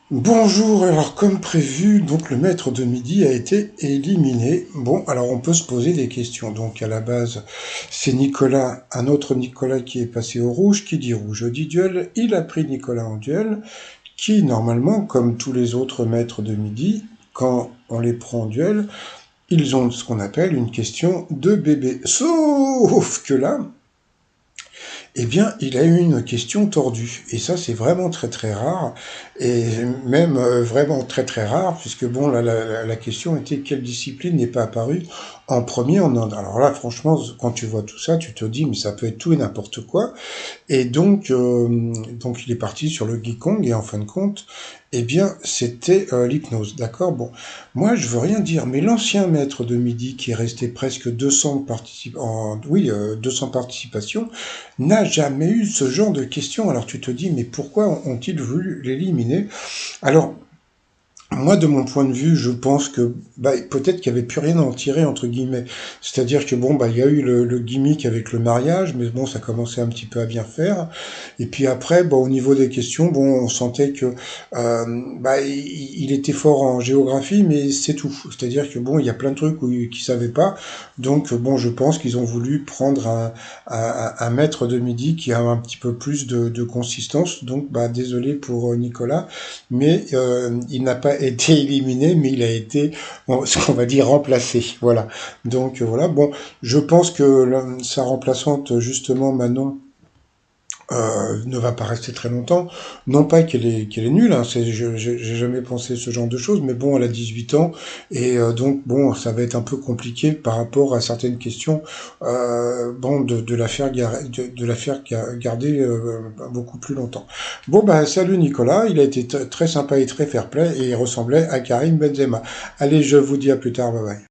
Bonjour, alors comme prévu, donc le maître de midi a été éliminé. Bon, alors on peut se poser des questions. Donc à la base, c'est Nicolas, un autre Nicolas qui est passé au rouge. Qui dit rouge dit duel. Il a pris Nicolas en duel, qui normalement, comme tous les autres maîtres de midi, quand on les prend en duel, ils ont ce qu'on appelle une question de bébé. Sauf que là, eh bien, il a eu une question tordue. Et ça, c'est vraiment très très rare. Et même vraiment très très rare, puisque bon, là, la question était quelle discipline n'est pas apparue en premier en Inde. Alors là, franchement, quand tu vois tout ça, tu te dis, mais ça peut être tout et n'importe quoi. Et donc il est parti sur le Gikong et en fin de compte, eh bien, c'était l'hypnose, d'accord. Bon, moi je veux rien dire, mais l'ancien maître de midi qui est resté presque 200 participations, n'a jamais eu ce genre de questions. Alors tu te dis, mais pourquoi ont-ils voulu l'éliminer? Alors moi, de mon point de vue, je pense que peut-être qu'il n'y avait plus rien à en tirer, entre guillemets. C'est-à-dire que bon, il y a eu le gimmick avec le mariage, mais bon, ça commençait un petit peu à bien faire. Et puis après, bon, au niveau des questions, bon, on sentait que il était fort en géographie, mais c'est tout. C'est-à-dire que bon, il y a plein de trucs qu'il savait pas. Donc bon, je pense qu'ils ont voulu prendre un maître de midi qui a un petit peu plus de consistance. Donc, désolé pour Nicolas, mais il n'a pas été éliminé, mais il a été, ce qu'on va dire, remplacé. Voilà. Donc voilà. Bon, je pense que sa remplaçante, justement, Manon, ne va pas rester très longtemps. Non pas qu'elle est nulle, hein, j'ai jamais pensé ce genre de choses, mais bon, elle a 18 ans et donc bon, ça va être un peu compliqué par rapport à certaines questions, bon, de la faire de la faire garder beaucoup plus longtemps. Bon salut Nicolas, il a été très sympa et très fair-play et il ressemblait à Karim Benzema. Allez, je vous dis à plus tard, bye bye.